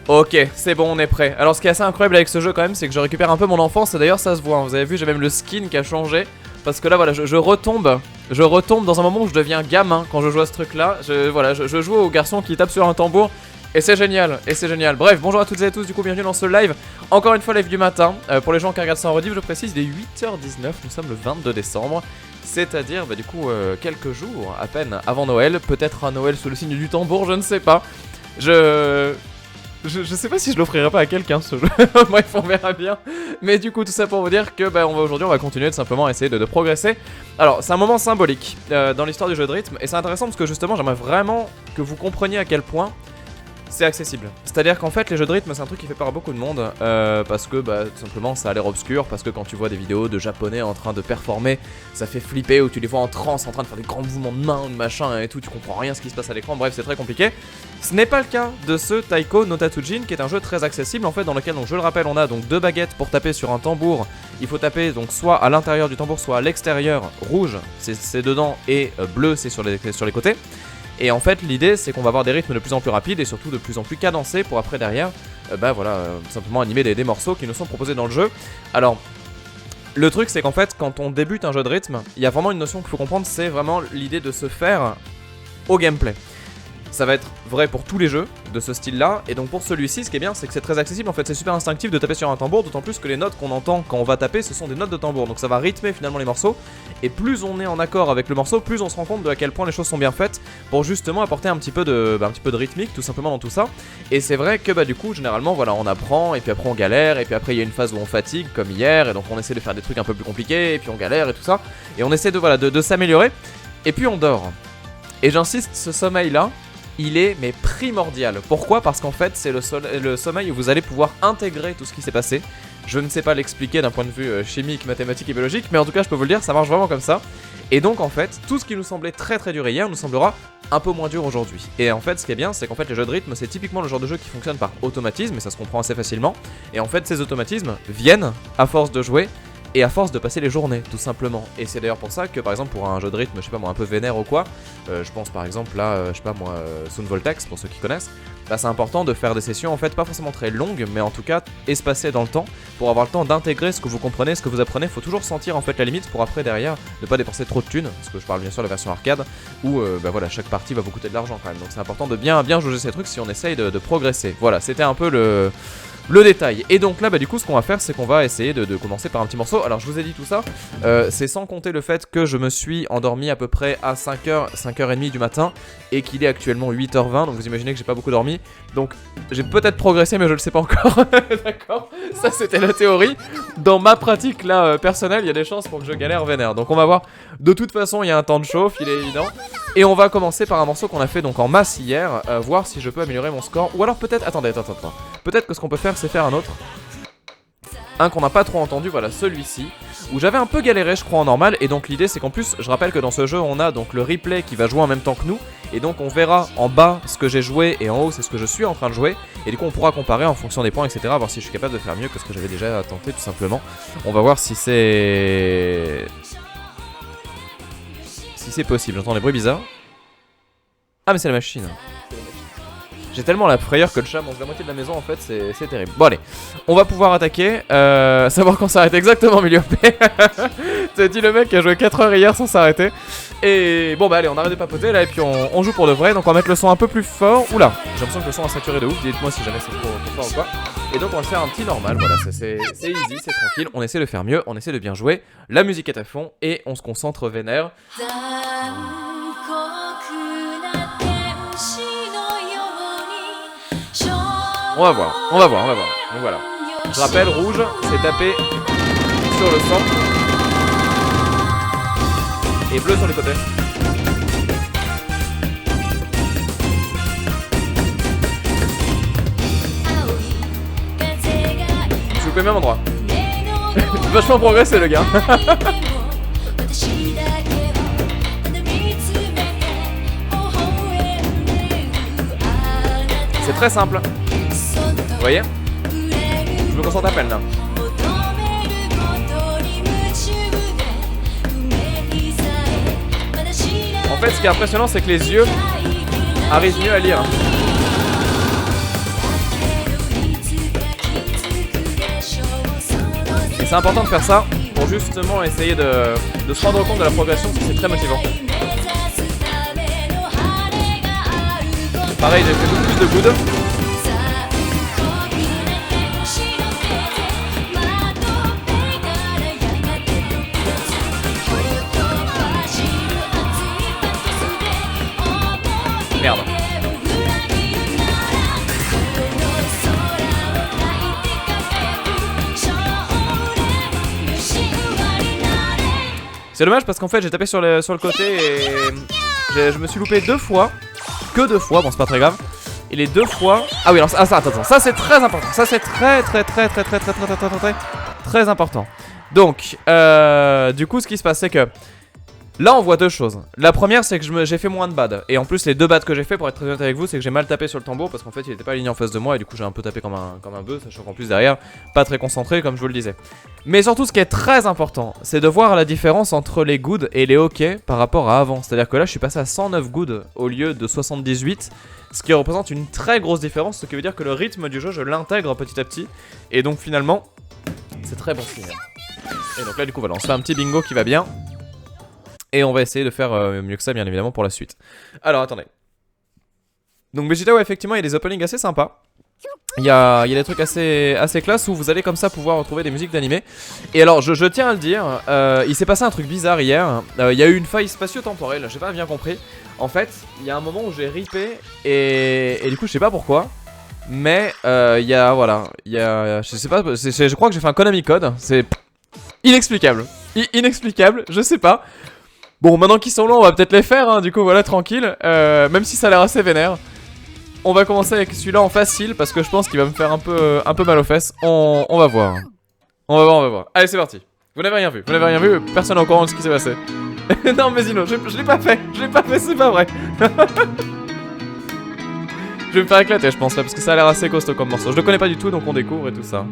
Ok, c'est bon, on est prêt. Alors ce qui est assez incroyable avec ce jeu quand même, c'est que je récupère un peu mon enfance et d'ailleurs ça se voit, hein. Vous avez vu, j'ai même le skin qui a changé. Parce que là voilà, je retombe dans un moment où je deviens gamin quand je joue à ce truc là. Je joue au garçon qui tape sur un tambour. Et c'est génial, Bref, bonjour à toutes et à tous, du coup bienvenue dans ce live. Encore une fois live du matin, pour les gens qui regardent ça en rediff, je précise, il est 8h19, nous sommes le 22 décembre. C'est-à-dire, du coup, quelques jours à peine avant Noël. Peut-être un Noël sous le signe du tambour, je ne sais pas. Je sais pas si je l'offrirai pas à quelqu'un ce jeu. Bref, on verra bien. Mais du coup, tout ça pour vous dire que aujourd'hui, on va continuer de simplement essayer de progresser. Alors, c'est un moment symbolique dans l'histoire du jeu de rythme. Et c'est intéressant parce que justement, j'aimerais vraiment que vous compreniez à quel point c'est accessible. C'est-à-dire qu'en fait, les jeux de rythme, c'est un truc qui fait peur à beaucoup de monde. Parce que, tout simplement, ça a l'air obscur. Parce que quand tu vois des vidéos de japonais en train de performer, ça fait flipper. Ou tu les vois en transe, en train de faire des grands mouvements de main ou de machin et tout. Tu comprends rien ce qui se passe à l'écran. Bref, c'est très compliqué. Ce n'est pas le cas de ce Taiko no Tatsujin, qui est un jeu très accessible en fait, dans lequel, donc, je le rappelle, on a donc 2 baguettes pour taper sur un tambour. Il faut taper donc soit à l'intérieur du tambour, soit à l'extérieur. Rouge, c'est dedans, et bleu, c'est sur les côtés. Et en fait, l'idée, c'est qu'on va avoir des rythmes de plus en plus rapides et surtout de plus en plus cadencés pour après derrière, simplement animer des morceaux qui nous sont proposés dans le jeu. Alors, le truc, c'est qu'en fait, quand on débute un jeu de rythme, il y a vraiment une notion qu'il faut comprendre, c'est vraiment l'idée de se faire au gameplay. Ça va être vrai pour tous les jeux de ce style-là, et donc pour celui-ci, ce qui est bien, c'est que c'est très accessible. En fait, c'est super instinctif de taper sur un tambour, d'autant plus que les notes qu'on entend quand on va taper, ce sont des notes de tambour, donc ça va rythmer finalement les morceaux. Et plus on est en accord avec le morceau, plus on se rend compte de à quel point les choses sont bien faites pour justement apporter un petit peu de rythmique tout simplement dans tout ça. Et c'est vrai que du coup, généralement, voilà, on apprend, et puis après on galère, et puis après il y a une phase où on fatigue, comme hier, et donc on essaie de faire des trucs un peu plus compliqués, et puis on galère et tout ça, et on essaie de s'améliorer, et puis on dort. Et j'insiste, ce sommeil-là, il est mais primordial. Pourquoi ? Parce qu'en fait, c'est le sommeil où vous allez pouvoir intégrer tout ce qui s'est passé. Je ne sais pas l'expliquer d'un point de vue chimique, mathématique et biologique, mais en tout cas, je peux vous le dire, ça marche vraiment comme ça. Et donc, en fait, tout ce qui nous semblait très très dur hier nous semblera un peu moins dur aujourd'hui. Et en fait, ce qui est bien, c'est qu'en fait, les jeux de rythme, c'est typiquement le genre de jeu qui fonctionne par automatisme, et ça se comprend assez facilement. Et en fait, ces automatismes viennent à force de jouer et à force de passer les journées, tout simplement. Et c'est d'ailleurs pour ça que, par exemple, pour un jeu de rythme, je sais pas moi, un peu vénère ou quoi, je pense par exemple là, je sais pas moi, Sound Voltex, pour ceux qui connaissent, c'est important de faire des sessions en fait pas forcément très longues, mais en tout cas espacées dans le temps, pour avoir le temps d'intégrer ce que vous comprenez, ce que vous apprenez. Faut toujours sentir en fait la limite pour après derrière ne pas dépenser trop de thunes, parce que je parle bien sûr de la version arcade, où voilà, chaque partie va vous coûter de l'argent quand même. Donc c'est important de bien jauger ces trucs si on essaye de progresser. Voilà, c'était un peu le détail. Et donc là, du coup, ce qu'on va faire, c'est qu'on va essayer de commencer par un petit morceau. Alors, je vous ai dit tout ça, c'est sans compter le fait que je me suis endormi à peu près à 5h, 5h30 du matin, et qu'il est actuellement 8h20, donc vous imaginez que j'ai pas beaucoup dormi. Donc, j'ai peut-être progressé, mais je le sais pas encore. D'accord ? Ça, c'était la théorie. Dans ma pratique, là, personnelle, il y a des chances pour que je galère vénère. Donc, on va voir. De toute façon, il y a un temps de chauffe, il est évident. Et on va commencer par un morceau qu'on a fait donc en masse hier, voir si je peux améliorer mon score. Ou alors peut-être, attendez. Peut-être que ce qu'on peut faire, c'est faire un autre. Un qu'on n'a pas trop entendu, voilà, celui-ci, où j'avais un peu galéré, je crois, en normal. Et donc l'idée, c'est qu'en plus, je rappelle que dans ce jeu, on a donc le replay qui va jouer en même temps que nous. Et donc on verra en bas ce que j'ai joué, et en haut, c'est ce que je suis en train de jouer. Et du coup, on pourra comparer en fonction des points, etc. Voir si je suis capable de faire mieux que ce que j'avais déjà tenté, tout simplement. On va voir si c'est... possible. J'entends des bruits bizarres. Ah, mais c'est la machine. J'ai tellement la frayeur que le chat mange la moitié de la maison, en fait, c'est terrible. Bon, allez, on va pouvoir attaquer. Savoir quand s'arrête exactement, milieu P. T'as dit le mec qui a joué 4 heures hier sans s'arrêter. Et bon, allez, on arrête de papoter là, et puis on joue pour de vrai. Donc, on va mettre le son un peu plus fort. Oula, j'ai l'impression que le son a saturé de ouf. Dites-moi si jamais c'est trop fort ou quoi. Et donc, on va faire un petit normal. Voilà, c'est easy, c'est tranquille. On essaie de faire mieux, on essaie de bien jouer. La musique est à fond, et on se concentre vénère. On va voir. Donc voilà. Je rappelle, rouge, c'est tapé sur le centre. Et bleu sur les côtés. Je vous fais même endroit. Vachement progressé le gars. C'est très simple. Vous voyez ? Je me concentre à peine là. En fait, ce qui est impressionnant, c'est que les yeux arrivent mieux à lire. c'est important de faire ça pour justement essayer de se rendre compte de la progression, parce que c'est très motivant. Pareil, j'ai fait beaucoup plus de good. Merde. C'est dommage parce qu'en fait j'ai tapé sur le côté et je me suis loupé 2 fois. Que 2 fois, bon c'est pas très grave. Et les 2 fois... Ah oui alors ça, attends, ça c'est très important. Ça c'est très important. Donc du coup ce qui se passe c'est que là on voit 2 choses. La première c'est que j'ai fait moins de bad. Et en plus les 2 bads que j'ai fait, pour être très honnête avec vous, c'est que j'ai mal tapé sur le tambour. Parce qu'en fait il était pas aligné en face de moi. Et du coup j'ai un peu tapé comme un bœuf. Sachant qu'en plus derrière, pas très concentré comme je vous le disais. Mais surtout ce qui est très important, c'est de voir la différence entre les good et les ok par rapport à avant. C'est à dire que là je suis passé à 109 good au lieu de 78. Ce qui représente une très grosse différence. Ce qui veut dire que le rythme du jeu je l'intègre petit à petit. Et donc finalement c'est très bon signe. Et donc là du coup voilà, on se fait un petit bingo qui va bien. Et on va essayer de faire mieux que ça, bien évidemment, pour la suite. Alors, attendez. Donc, Vegeta, ouais, effectivement, il y a des openings assez sympas. Il y a des trucs assez classe où vous allez comme ça pouvoir retrouver des musiques d'animé. Et alors, je tiens à le dire, il s'est passé un truc bizarre hier. Il y a eu une faille spatio-temporelle, j'ai pas bien compris. En fait, il y a un moment où j'ai ripé et du coup, je sais pas pourquoi. Mais il y a, voilà, je sais pas, je crois que j'ai fait un Konami code. C'est inexplicable. Inexplicable, je sais pas. Bon, maintenant qu'ils sont là, on va peut-être les faire, hein, du coup, voilà, tranquille. Même si ça a l'air assez vénère. On va commencer avec celui-là en facile, parce que je pense qu'il va me faire un peu mal aux fesses. On va voir. On va voir. Allez, c'est parti. Vous n'avez rien vu, personne n'est au courant de ce qui s'est passé. Non, mais Zino, je l'ai pas fait, c'est pas vrai. Je vais me faire éclater, je pense, là, parce que ça a l'air assez costaud comme morceau. Je le connais pas du tout, donc on découvre et tout ça.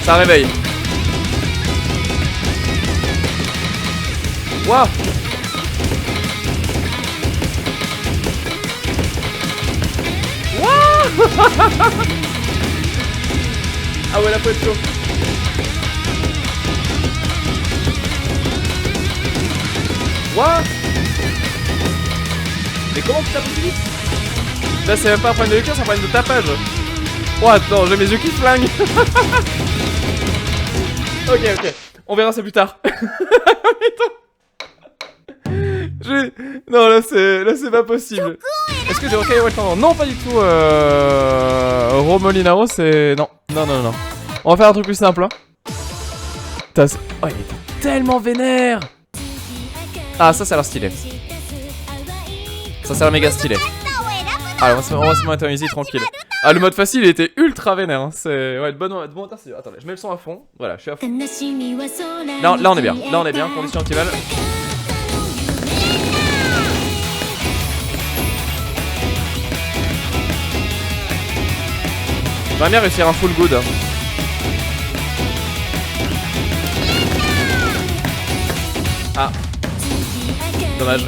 Ça réveille. Wouah. Wouah. Ah ouais, là faut être chaud. Wouah. Mais comment tu tapes aussi vite? Là c'est même pas un problème de lecture, c'est un problème de tapage. Oh attends, j'ai mes yeux qui flinguent. Ok, on verra ça plus tard. Non, là c'est pas possible. Est-ce que j'ai recaillé Waltender? Non, pas du tout. Romolinaro, c'est... Non. On va faire un truc plus simple. Hein. Putain, oh, il était tellement vénère. Ah, ça a l'air stylé. Ça a l'air méga stylé. Allez, on va se mettre easy tranquille. Ah, le mode facile il était ultra vénère, hein. C'est ouais, de bon intention. Attendez, je mets le son à fond. Voilà, je suis à fond. Là on est bien, condition optimale. J'aimerais bien réussir un full good. Hein. Ah. Dommage.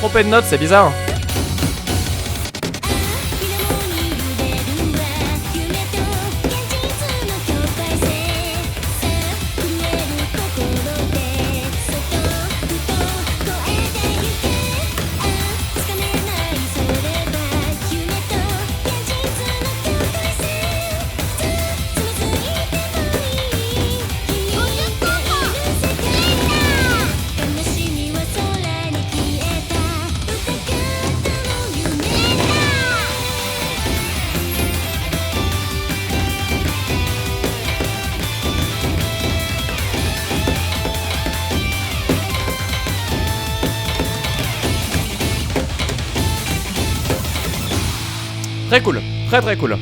Trompé de notes, c'est bizarre. Très cool, très cool.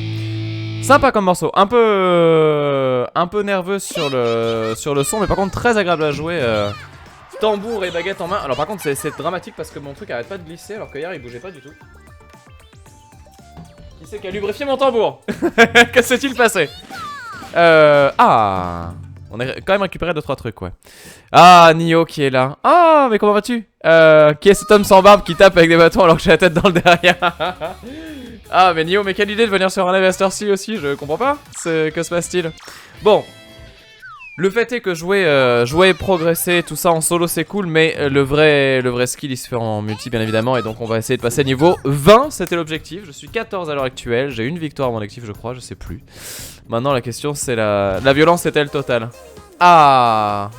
Sympa comme morceau, un peu nerveux sur le son, mais par contre très agréable à jouer. Tambour et baguette en main. Alors par contre c'est dramatique parce que mon truc arrête pas de glisser alors qu'hier il bougeait pas du tout. Qui c'est qui a lubrifié mon tambour? Que s'est-il passé? Ah, on a quand même récupéré 2-3 trucs, ouais. Ah, Nio qui est là. Ah, mais comment vas-tu? Qui est cet homme sans barbe qui tape avec des bâtons alors que j'ai la tête dans le derrière? Ah, mais Nio, mais quelle idée de venir sur un live à cette heure-ci aussi, je comprends pas. Que se passe-t-il? Bon. Le fait est que jouer et progresser, tout ça en solo c'est cool, mais le vrai skill il se fait en multi bien évidemment, et donc on va essayer de passer niveau 20, c'était l'objectif. Je suis 14 à l'heure actuelle, j'ai une victoire à mon actif je crois, je sais plus. Maintenant la question c'est la violence est-elle totale? Ah!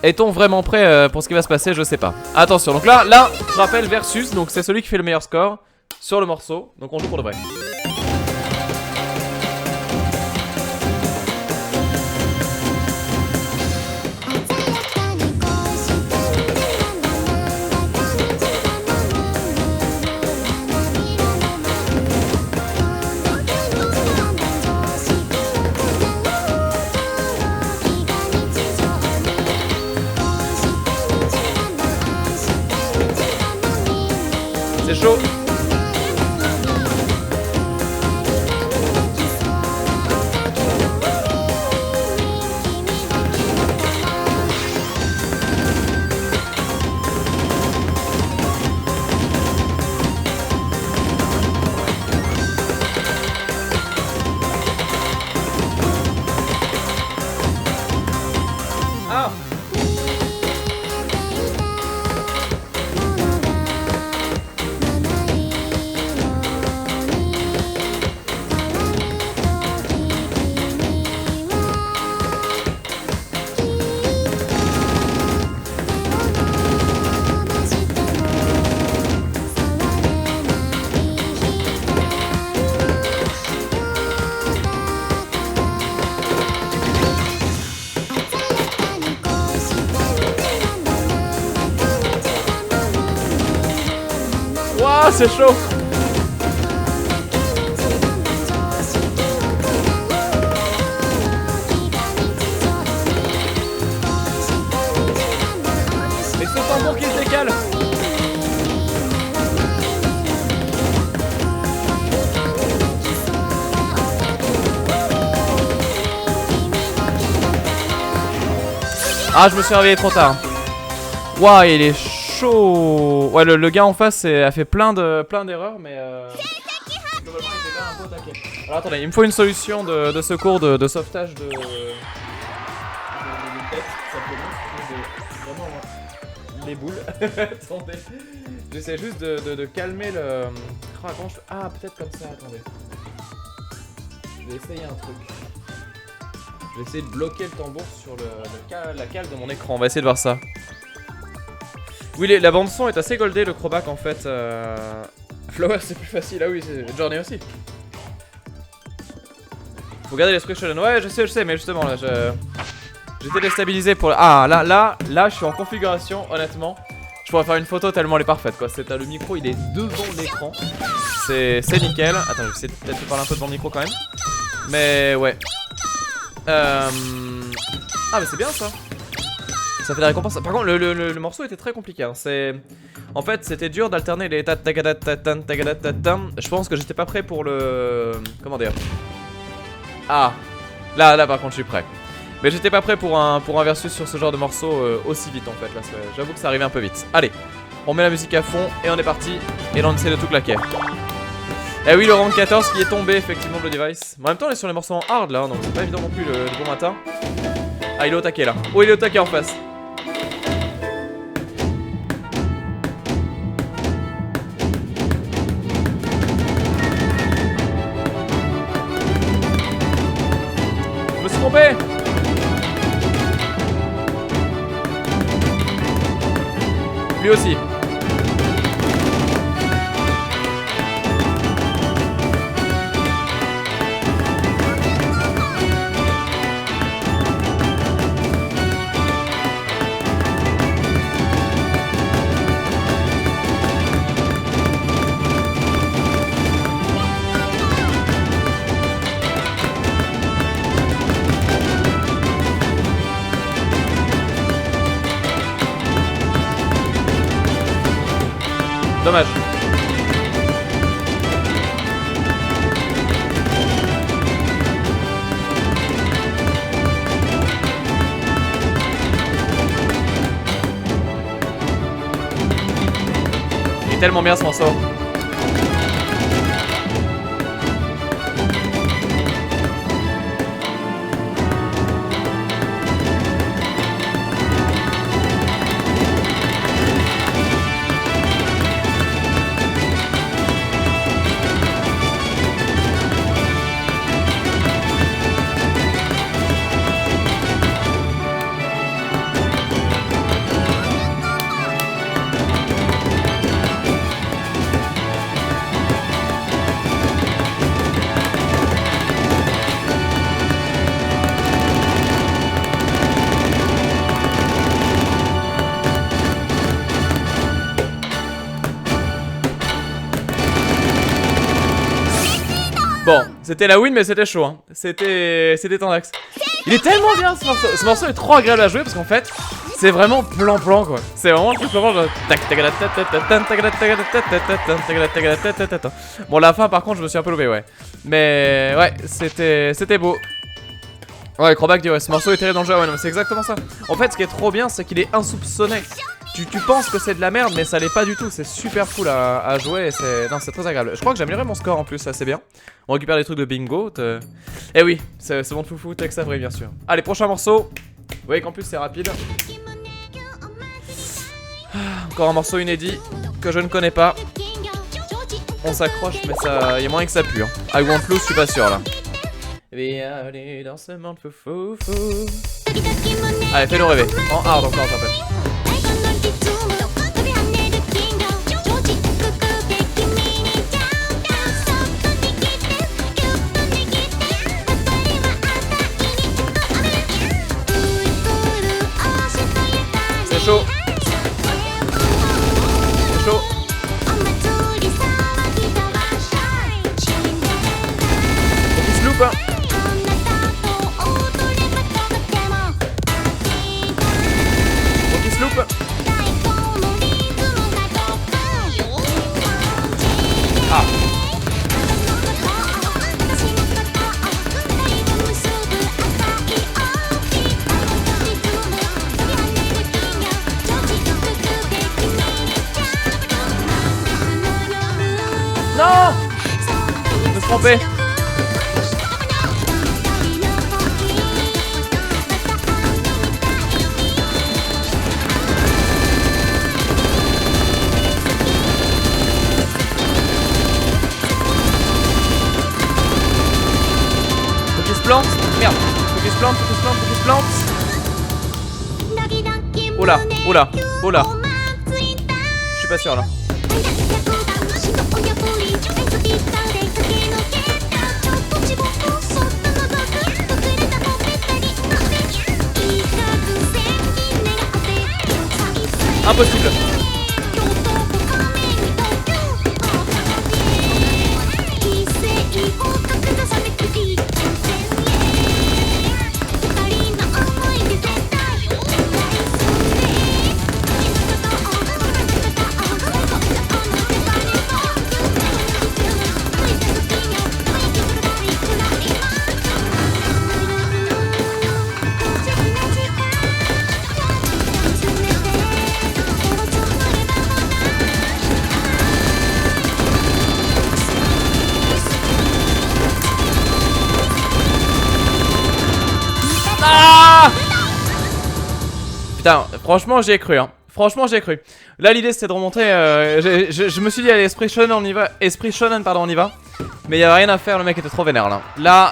Est-on vraiment prêt pour ce qui va se passer? Je sais pas. Attention, donc là, je rappelle versus, donc c'est celui qui fait le meilleur score sur le morceau, donc on joue pour de vrai. C'est chaud. Ah. Ouah, c'est chaud. Mais ce tambour qui se décale. Ah, je me suis réveillé trop tard. Ouah, il est chaud. Ouais, le gars en face a fait plein d'erreurs, mais globalement il était là un peu au taquet. Alors attendez, il me faut une solution de secours, de sauvetage de tête, simplement. Vraiment les boules. Attendez. J'essaie juste de calmer le. Oh, comment je... Ah, peut-être comme ça, attendez. Je vais essayer un truc. Je vais essayer de bloquer le tambour sur la cale de mon écran. On va essayer de voir ça. Oui, la bande son est assez goldée, le Crobac en fait. Flower c'est plus facile, ah oui, c'est Journey aussi. Faut garder les Destruction. Ouais, je sais, mais justement là, j'étais déstabilisé pour. Ah, là, je suis en configuration, honnêtement. Je pourrais faire une photo tellement elle est parfaite quoi. Le micro, il est devant l'écran. C'est nickel. Attends, je vais essayer peut-être de parler un peu devant le micro quand même. Mais ouais. Ah, mais c'est bien ça. Ça fait des récompenses. Par contre, le morceau était très compliqué. Hein. En fait, c'était dur d'alterner les ta-ta-ga-da-ta-tan, ta-ga-da-ta-tan. Je pense que j'étais pas prêt pour le. Comment dire? Ah, là, par contre, je suis prêt. Mais j'étais pas prêt pour un versus sur ce genre de morceau aussi vite en fait. Là, j'avoue que ça arrivait un peu vite. Allez, on met la musique à fond et on est parti. Et là, on essaie de tout claquer. Eh oui, le rank 14 qui est tombé effectivement de le device. Mais en même temps, on est sur les morceaux en hard là, donc c'est pas évident non plus le bon matin. Ah, il est au taquet là. Oh, il est au taquet en face. Je me suis trompé. Lui aussi. Dommage. Il est tellement bien ce morceau. Bon, c'était la win mais c'était chaud hein. C'était tendax. Il est tellement bien ce morceau. Ce morceau est trop agréable à jouer parce qu'en fait c'est vraiment plan-plan quoi. C'est vraiment le truc plan genre... Bon la fin par contre je me suis un peu loupé ouais. Mais ouais c'était beau. Ouais Crobac dit ouais ce morceau est terrible dans le jeu. Ouais non c'est exactement ça. En fait ce qui est trop bien c'est qu'il est insoupçonné. Tu penses que c'est de la merde mais ça l'est pas du tout. C'est super cool à jouer et c'est très agréable. Je crois que j'ai amélioré mon score en plus, ça c'est bien. On récupère des trucs de bingo. Eh oui, c'est bon de foufou, Tex Avery bien sûr. Allez prochain morceau. Vous voyez qu'en plus c'est rapide. Encore un morceau inédit que je ne connais pas. On s'accroche mais ça... y a moyen que ça pue hein. I want plus, je suis pas sûr là. Bienvenue dans ce monde foufou. Allez fais-nous rêver. En hard encore je rappelle. C'est chaud. C'est chaud. Faut qu'il se loupe hein. Faut qu'il se loupe. Ah. Non! Je me suis trompé. Faut qu'il se plante. Merde. Faut qu'il se plante, faut qu'il se plante, faut qu'il se plante. Oh là, oh là, oh là. Je suis pas sûr là. Impossible. Putain, franchement j'y ai cru hein. Franchement j'y ai cru. Là l'idée c'était de remonter je me suis dit allez esprit shonen on y va. Esprit shonen pardon on y va. Mais il y avait rien à faire, le mec était trop vénère là.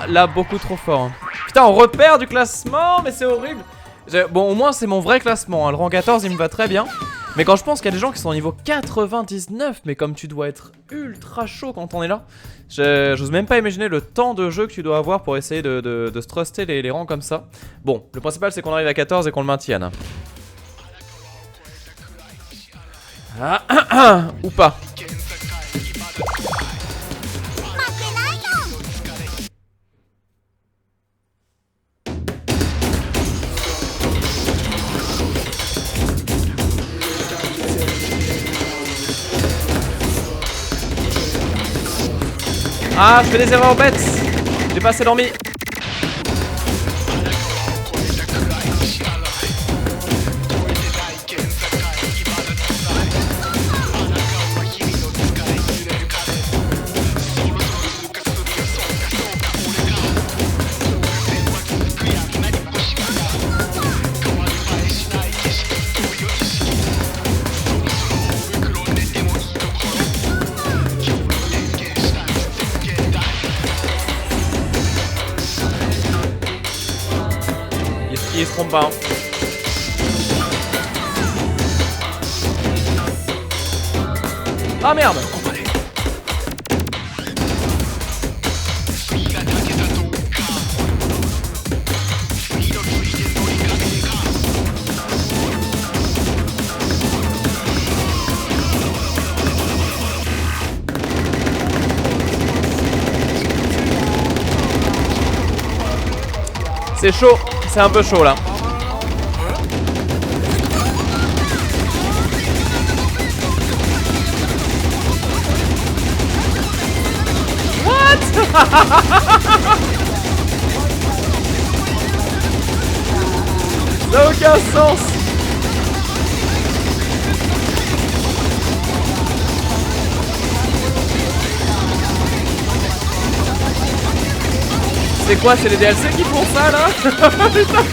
Là beaucoup trop fort hein. Putain on repère du classement. Mais c'est horrible. Bon au moins c'est mon vrai classement hein. Le rang 14 il me va très bien. Mais quand je pense qu'il y a des gens qui sont au niveau 99, mais comme tu dois être ultra chaud quand on est là, j'ose même pas imaginer le temps de jeu que tu dois avoir pour essayer de se truster les rangs comme ça. Bon, le principal c'est qu'on arrive à 14 et qu'on le maintienne. Ou pas. Ah, je fais des erreurs bêtes. J'ai pas assez dormi. Il se trompe pas. Hein. Ah merde. C'est chaud, c'est un peu chaud là. What? Ça n'a aucun sens. C'est quoi, c'est les DLC qui font ça là? Putain.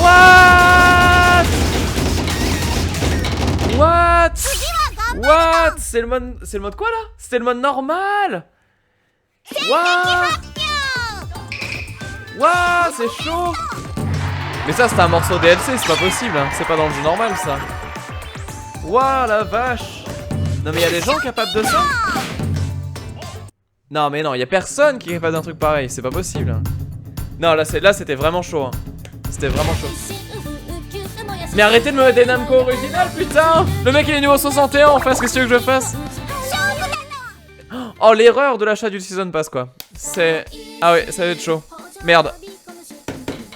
What? What? What? C'est le mode quoi là? C'était le mode normal. What? What? C'est chaud. Mais ça c'est un morceau DLC, c'est pas possible, hein. C'est pas dans le jeu normal ça. Ouah la vache. Non mais y'a des gens capables de ça? Non mais non, y'a personne qui est capable d'un truc pareil, c'est pas possible. Hein. Non là c'était vraiment chaud. Hein. C'était vraiment chaud. Mais arrêtez de me mettre des Namco originales putain. Le mec il est niveau 61 en face, qu'est-ce que tu veux que je fasse? Oh l'erreur de l'achat du Season Pass quoi. C'est... Ah ouais, ça va être chaud. Merde.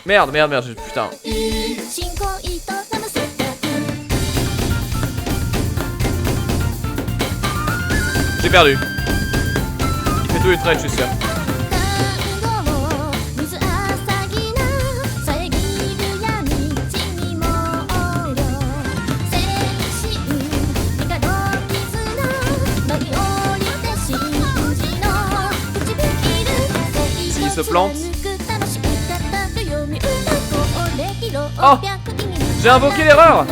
Merde, putain. J'ai perdu. Il fait tout les traits, je suis sûr. S'il se plante. Oh! J'ai invoqué l'erreur!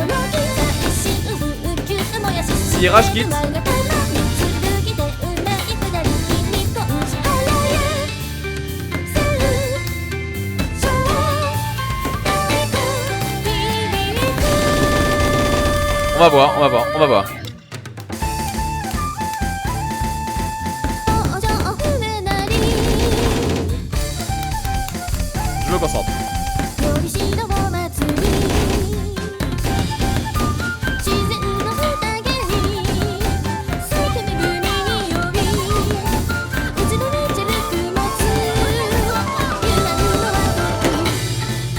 Si rage quitte. On va voir. Je me concentre.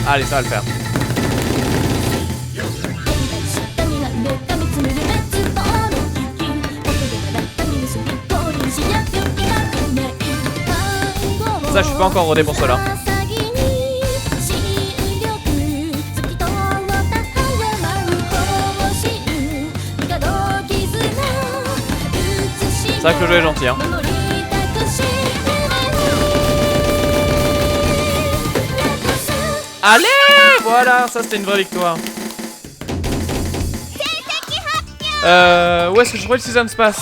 Allez, ça va le faire. Ça, je suis pas encore rodé pour cela. C'est vrai que le jeu est gentil, hein. Allez, voilà, ça c'était une vraie victoire. Où est-ce que je trouvais le Season Pass?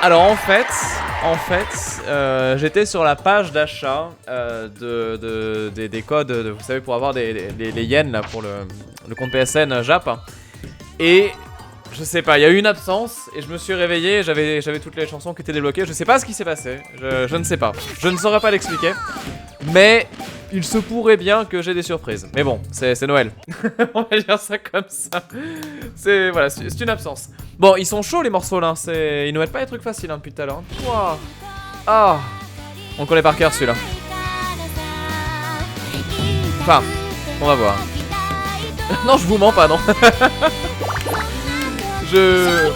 Alors en fait, j'étais sur la page d'achat des codes, vous savez, pour avoir les yens là pour le compte PSN Jap. Et je sais pas, il y a eu une absence et je me suis réveillé, j'avais toutes les chansons qui étaient débloquées, je sais pas ce qui s'est passé, je ne sais pas, je ne saurais pas l'expliquer, mais il se pourrait bien que j'ai des surprises. Mais bon, c'est Noël, on va dire ça comme ça, voilà, c'est une absence. Bon, ils sont chauds les morceaux là, ils nous mettent pas des trucs faciles hein, depuis tout à l'heure. Wow. Ah, on connaît par cœur celui-là. Enfin, on va voir. Non, je vous mens pas, non.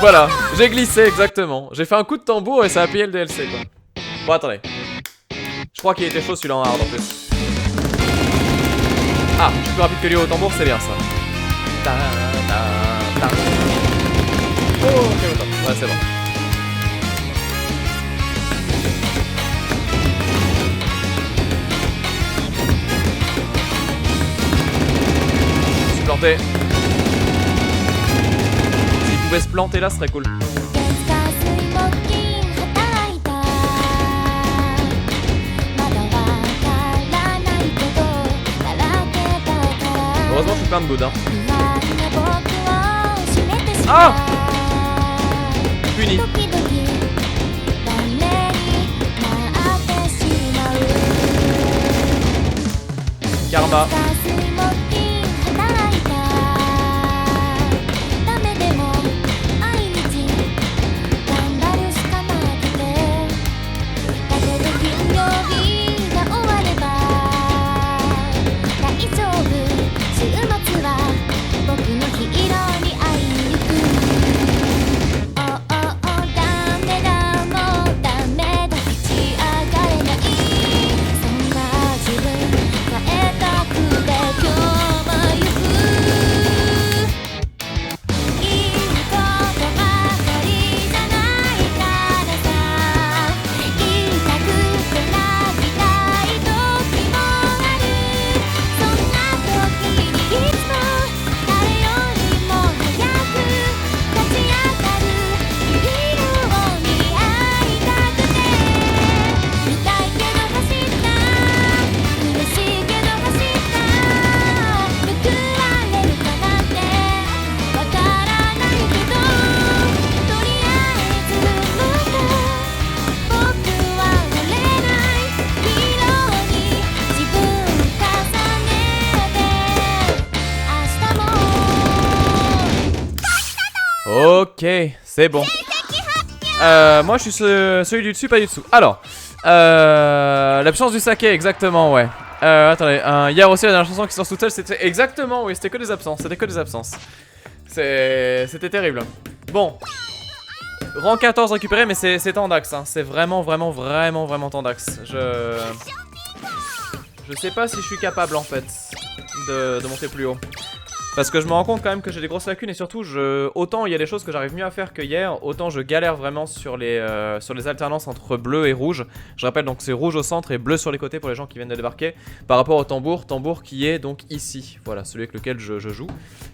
Voilà, j'ai glissé, exactement. J'ai fait un coup de tambour et ça a payé le DLC, quoi. Bon, attendez. Je crois qu'il était chaud celui-là en hard en plus. Ah, je suis plus rapide que lui au tambour, c'est bien ça. Oh, ok, au top. Ouais, c'est bon. Je suis planté. S'il pouvait se planter là, ce serait cool. Heureusement, je suis plein de good, hein. Ah! Puni. Karma. Ok, c'est bon. Moi je suis celui du dessus, pas du dessous. Alors, l'absence du saké, exactement, ouais. Attendez, hier aussi la dernière chanson qui sort toute seule, c'était exactement, oui, c'était que des absences, C'était terrible. Bon. Rang 14 récupéré, mais c'est Tendax, hein. C'est vraiment Tendax. Je sais pas si je suis capable en fait de monter plus haut. Parce que je me rends compte quand même que j'ai des grosses lacunes et surtout autant il y a des choses que j'arrive mieux à faire que hier, autant je galère vraiment sur les alternances entre bleu et rouge. Je rappelle donc c'est rouge au centre et bleu sur les côtés pour les gens qui viennent de débarquer. Par rapport au tambour qui est donc ici, voilà, celui avec lequel je joue.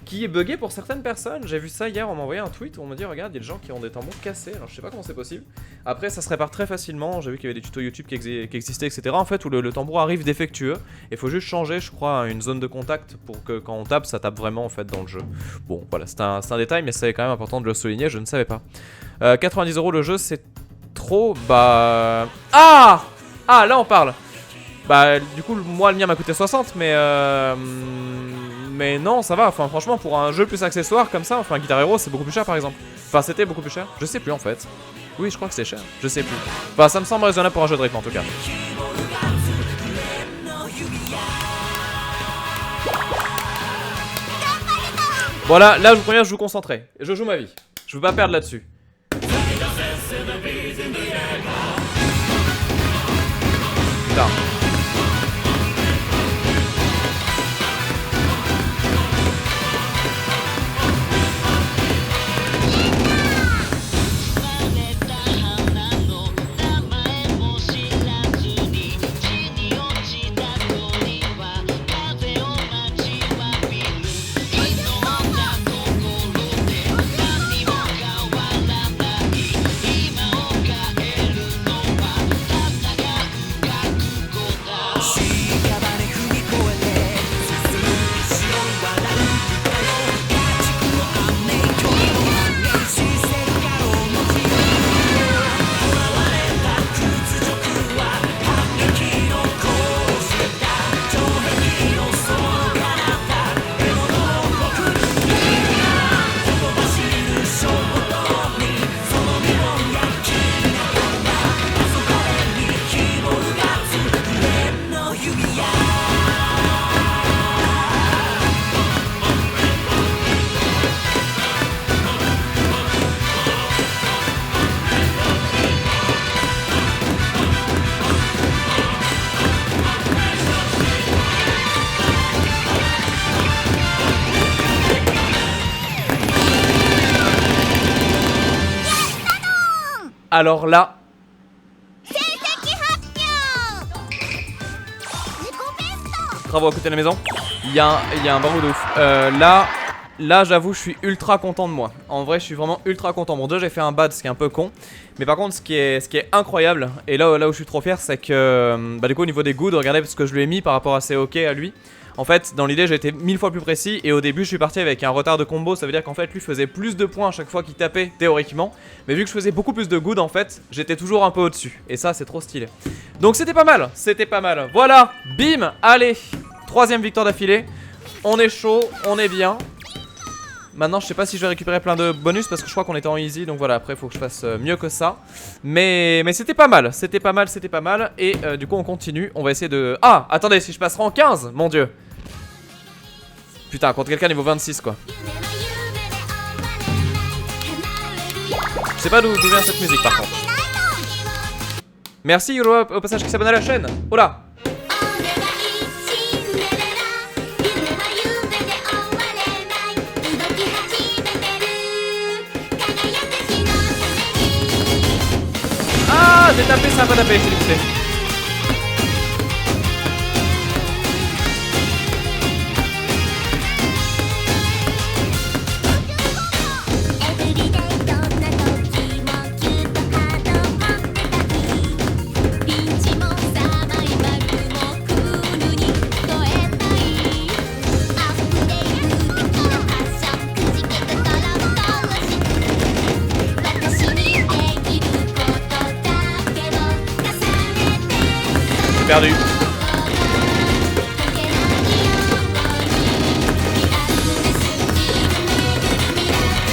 Qui est bugué pour certaines personnes, j'ai vu ça hier, on m'a envoyé un tweet où on me dit regarde il y a des gens qui ont des tambours cassés, alors je sais pas comment c'est possible. Après ça se répare très facilement, j'ai vu qu'il y avait des tutos YouTube qui existaient etc. En fait où le tambour arrive défectueux, il faut juste changer je crois une zone de contact pour que quand on tape ça tape vraiment en fait dans le jeu. Bon voilà c'est un détail mais c'est quand même important de le souligner, je ne savais pas. 90 € le jeu c'est trop, bah... Ah là on parle. Bah du coup moi le mien m'a coûté 60 mais non ça va, enfin franchement pour un jeu plus accessoire comme ça, enfin Guitar Hero c'est beaucoup plus cher par exemple. Enfin c'était beaucoup plus cher, je sais plus en fait. Oui je crois que c'est cher, je sais plus. Enfin ça me semble raisonnable pour un jeu de rythme en tout cas. Voilà, là je vous préviens, je joue concentré. Je joue ma vie. Je veux pas perdre là-dessus. Putain. Alors là... Bravo à côté de la maison. Il y a un barreau de ouf. Là j'avoue je suis ultra content de moi. En vrai je suis vraiment ultra content. Bon déjà j'ai fait un bad ce qui est un peu con. Mais par contre ce qui est incroyable, et là où je suis trop fier, c'est que du coup au niveau des goods, regardez ce que je lui ai mis par rapport à ses hockey à lui. En fait dans l'idée j'ai été 1000 fois plus précis. Et au début je suis parti avec un retard de combo. Ça veut dire qu'en fait lui faisait plus de points à chaque fois qu'il tapait théoriquement. Mais vu que je faisais beaucoup plus de goods en fait, j'étais toujours un peu au dessus. Et ça c'est trop stylé. Donc c'était pas mal, c'était pas mal. Voilà, bim, allez, 3ème victoire d'affilée. On est chaud, on est bien. Maintenant je sais pas si je vais récupérer plein de bonus parce que je crois qu'on était en easy. Donc voilà, après il faut que je fasse mieux que ça. Mais c'était pas mal, c'était pas mal, c'était pas mal. Et du coup on continue, on va essayer de... Ah, attendez, si je passerai en 15, mon dieu. Putain, contre quelqu'un niveau 26 quoi. Je sais pas d'où vient cette musique par contre. Merci Hiro au passage qui s'abonne à la chaîne. Oh là. Ah, j'ai tapé, ça a pas tapé, s'il vous plaît. Perdu.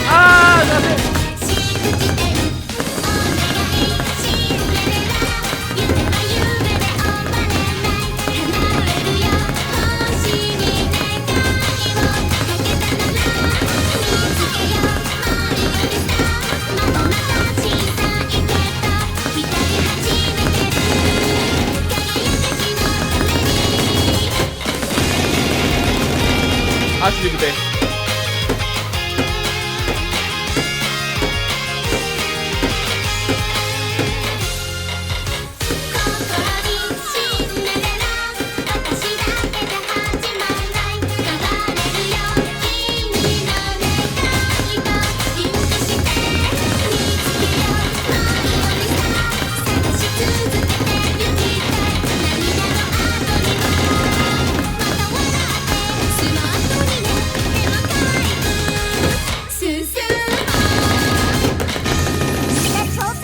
Ah, Ah, je suis dégoûté.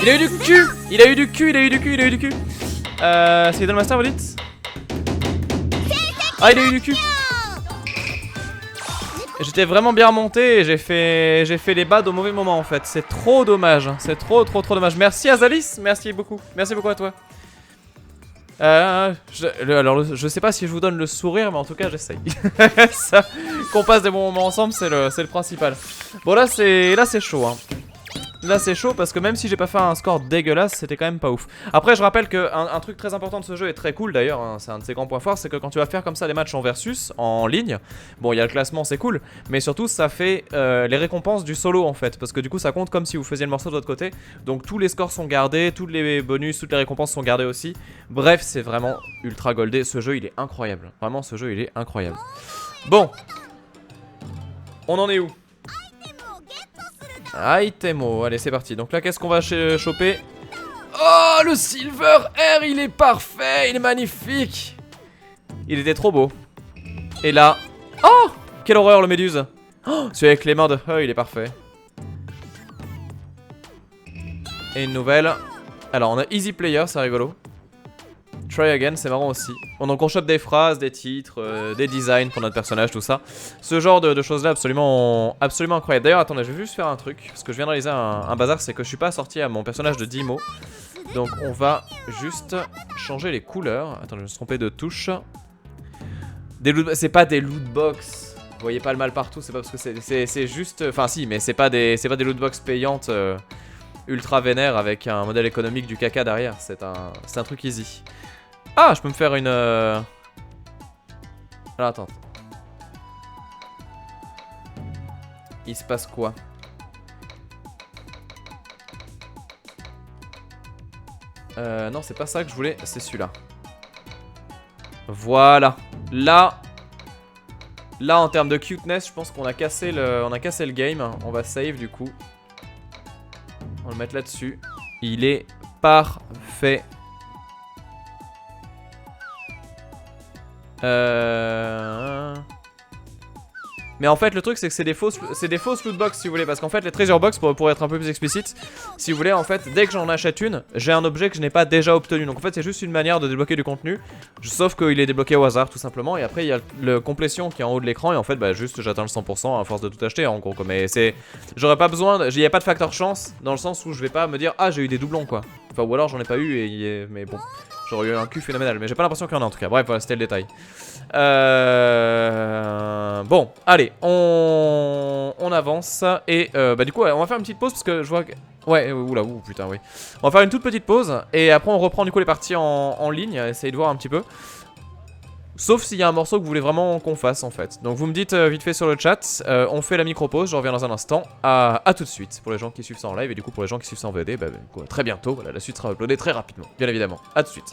Il a eu du cul. Il a eu du cul, il a eu du cul, il a eu du cul. C'est Idolmaster, vous dites? Ah, il a eu du cul. J'étais vraiment bien remonté et j'ai fait les bads au mauvais moment en fait. C'est trop dommage. C'est trop dommage. Merci Azalis, merci beaucoup. Merci beaucoup à toi. Alors je sais pas si je vous donne le sourire, mais en tout cas j'essaye. Qu'on passe des bons moments ensemble, c'est le principal. Bon là c'est chaud hein. Là c'est chaud parce que même si j'ai pas fait un score dégueulasse, c'était quand même pas ouf. Après je rappelle qu'un truc très important de ce jeu est très cool d'ailleurs, hein, c'est un de ses grands points forts, c'est que quand tu vas faire comme ça des matchs en versus, en ligne, bon il y a le classement c'est cool, mais surtout ça fait les récompenses du solo en fait, parce que du coup ça compte comme si vous faisiez le morceau de votre côté, donc tous les scores sont gardés, tous les bonus, toutes les récompenses sont gardées aussi. Bref c'est vraiment ultra goldé, ce jeu il est incroyable, vraiment ce jeu il est incroyable. Bon, on en est où? Itemo, allez c'est parti. Donc là qu'est-ce qu'on va choper? Oh le Silver Air, il est parfait, il est magnifique. Il était trop beau. Et là, oh quelle horreur le méduse. Oh, celui avec les mains de il est parfait. Et une nouvelle. Alors on a Easy Player, c'est rigolo. Try Again, c'est marrant aussi. Bon, donc on chope des phrases, des titres, des designs pour notre personnage, tout ça. Ce genre de choses là absolument incroyable. D'ailleurs attendez, je vais juste faire un truc, parce que je viens de réaliser un bazar, c'est que je suis pas sorti à mon personnage de Dimo. Donc on va juste changer les couleurs. Attendez, je me suis trompé de touche. C'est pas des lootbox. Vous voyez pas le mal partout, c'est pas parce que c'est juste... Enfin si, mais c'est pas des lootbox payantes ultra vénères avec un modèle économique du caca derrière. C'est un truc easy. Ah, je peux me faire une... Alors attends. Il se passe quoi? Non, c'est pas ça que je voulais, c'est celui-là. Voilà. Là, en termes de cuteness, je pense qu'on a cassé le game. On va save du coup. On va le mettre là-dessus. Il est parfait. Mais en fait le truc c'est que c'est des fausses lootbox si vous voulez. Parce qu'en fait les treasure box pour être un peu plus explicite, si vous voulez en fait dès que j'en achète une, j'ai un objet que je n'ai pas déjà obtenu. Donc en fait c'est juste une manière de débloquer du contenu. Sauf qu'il est débloqué au hasard tout simplement. Et après il y a le complétion qui est en haut de l'écran. Et en fait bah juste j'atteins le 100% à force de tout acheter en gros quoi. Mais c'est, j'aurais pas besoin, il n'y a pas de facteur chance. Dans le sens où je vais pas me dire ah j'ai eu des doublons quoi. Enfin ou alors j'en ai pas eu mais bon. J'aurais eu un cul phénoménal, mais j'ai pas l'impression qu'il y en a en tout cas. Bref, voilà, c'était le détail. Bon, allez, on avance. Et bah du coup, ouais, on va faire une petite pause parce que je vois que... Ouais, oula, putain, oui. On va faire une toute petite pause. Et après, on reprend du coup les parties en ligne. Essayer de voir un petit peu. Sauf s'il y a un morceau que vous voulez vraiment qu'on fasse en fait. Donc vous me dites vite fait sur le chat. On fait la micro-pause, je reviens dans un instant. À tout de suite pour les gens qui suivent ça en live. Et du coup pour les gens qui suivent ça en VOD, bah, très bientôt. Voilà, la suite sera uploadée très rapidement, bien évidemment. À tout de suite.